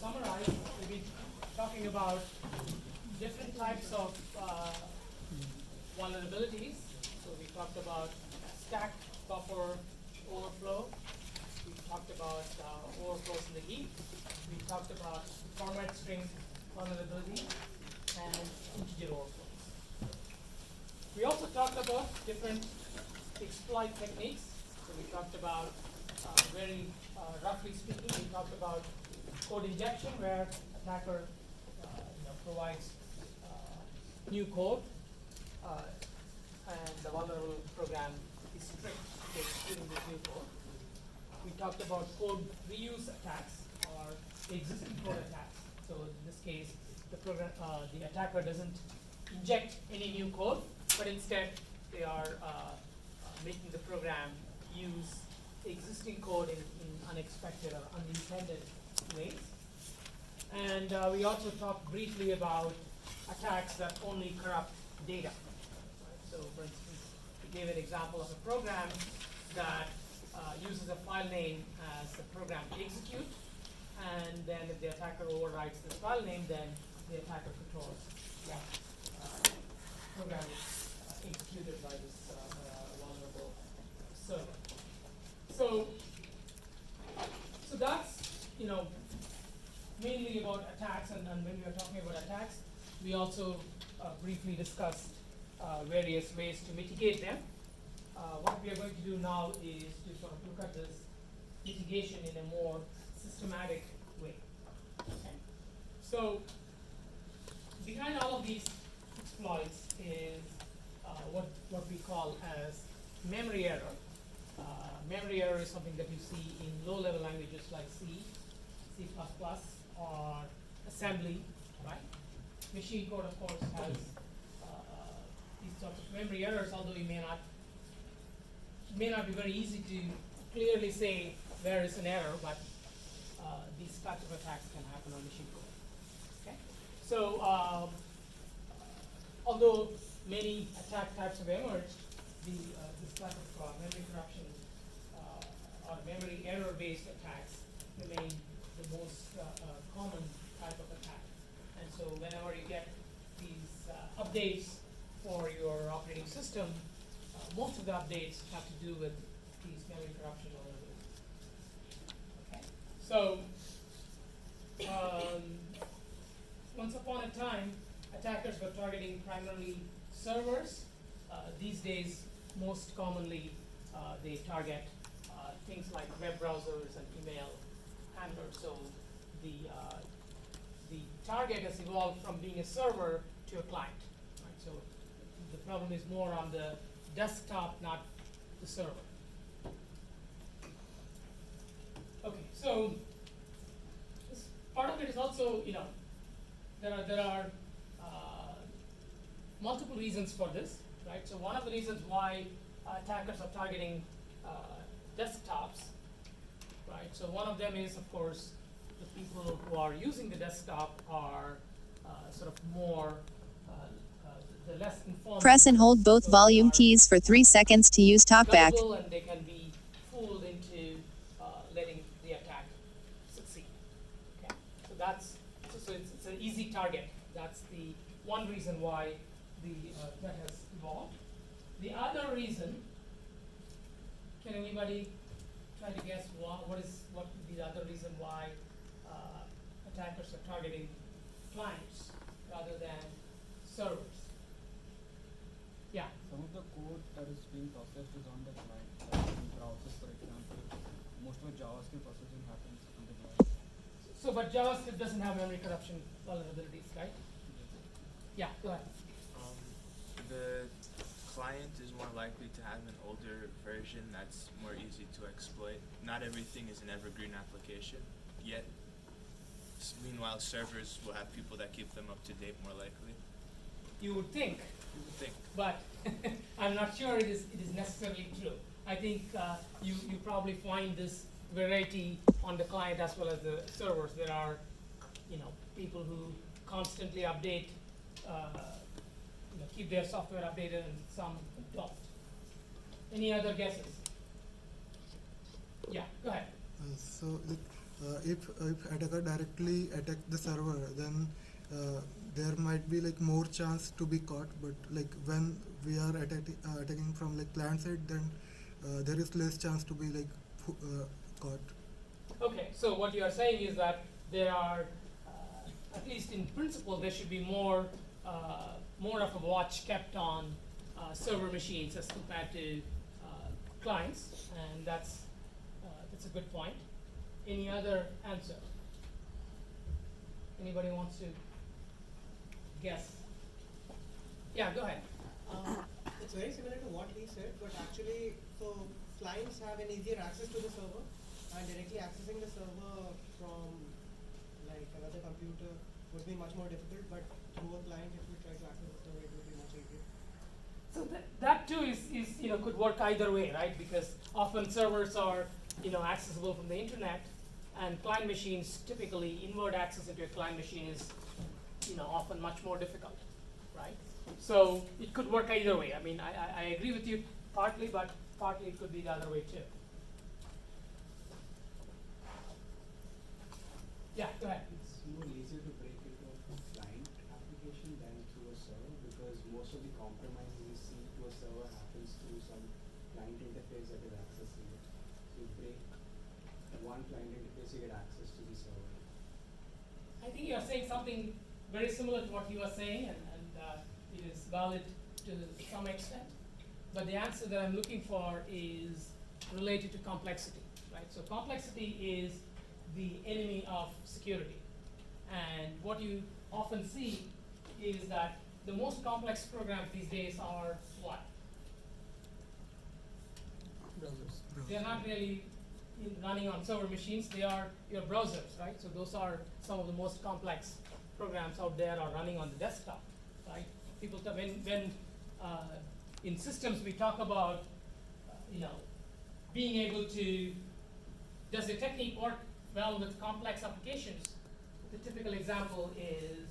summarize, we'll be talking about different types of vulnerabilities. So we talked about stack buffer overflow. We talked about overflows in the heap. We talked about format string vulnerability and integer overflows. We also talked about different exploit techniques. So we talked about very roughly speaking, we talked about code injection, where attacker provides new code, and the vulnerable program is strict to executing this new code. We talked about code reuse attacks or existing code attacks. So in this case, the attacker doesn't inject any new code, but instead they are making the program use existing code in unexpected or unintended ways. And we also talked briefly about attacks that only corrupt data. Right? So for instance, we gave an example of a program that uses a file name as the program to execute, and then if the attacker overrides this file name, then the attacker controls what program is executed by this vulnerable server. So that's mainly about attacks, and when we are talking about attacks, we also briefly discussed various ways to mitigate them. What we are going to do now is to sort of look at this mitigation in a more systematic way. Okay? So behind all of these exploits is what we call as memory error. Memory error is something that you see in low-level languages like C, C++, or assembly, right? Machine code, of course, has these sorts of memory errors, although you may not be very easy to clearly say where is an error, but these types of attacks can happen on machine code. Okay? So although many attack types have emerged, this type of memory corruption or memory error-based attacks remain the most common type of attack. And so whenever you get these updates for your operating system, most of the updates have to do with these memory corruption vulnerabilities. Okay. So once upon a time, attackers were targeting primarily servers. These days, most commonly, they target things like web browsers and email handlers. So the target has evolved from being a server to a client. Right? So the problem is more on the desktop, not the server. Okay, so part of it is also, there are multiple reasons for this, right? So one of the reasons why attackers are targeting desktops, right? So one of them is, of course, the people who are using the desktop are sort of more, the less informed. Press and hold both So volume they are keys for 3 seconds to use talkback. gullible, and they can be fooled into letting the attack succeed. Okay, so that's it's an easy target. That's the one reason why the threat has evolved. The other reason, can anybody try to guess what would be the other reason why attackers are targeting clients rather than servers? Yeah. Some of the code that is being processed is on the client. Like in browsers, for example, most of the JavaScript processing happens on the client. So, but JavaScript doesn't have memory corruption vulnerabilities, right? Yeah, go ahead. The client is more likely to have an older version that's more easy to exploit. Not everything is an evergreen application yet. Meanwhile, servers will have people that keep them up to date more likely. You would think, Think. but I'm not sure it is necessarily true. I think you probably find this variety on the client as well as the servers. There are people who constantly update, keep their software updated, and some don't. Any other guesses? Yeah, go ahead. So if attacker directly attack the server, then there might be like more chance to be caught. But like when we are attacking from like client side, then there is less chance to be like caught. Okay, so what you are saying is that there are, at least in principle, there should be more of a watch kept on server machines as compared to clients, and that's a good point. Any other answer? Anybody wants to guess? Yeah, go ahead. It's very similar to what he said, but actually, so clients have an easier access to the server, and directly accessing the server from like another computer would be much more difficult. But through a client, if we try to access the server, it would be much easier. So that too is could work either way, right? Because often servers are accessible from the internet, and client machines typically invert access into a client machine is often much more difficult, right? So it could work either way. I mean, I agree with you partly, but partly it could be the other way too. Yeah, go ahead. It's more easier to break into a client application than through a server, because most of the compromise we see to a server happens through some client interface that is accessing it. So you break one client interface, you get access to the server. I think you are saying something very similar to what he was saying, and it is valid to some extent. But the answer that I'm looking for is related to complexity, right? So complexity is the enemy of security. And what you often see is that the most complex programs these days are what? They're not really running on server machines, they are your browsers, right? So those are some of the most complex programs out there are running on the desktop, right? People when in systems we talk about being able to, does the technique work well with complex applications? The typical example is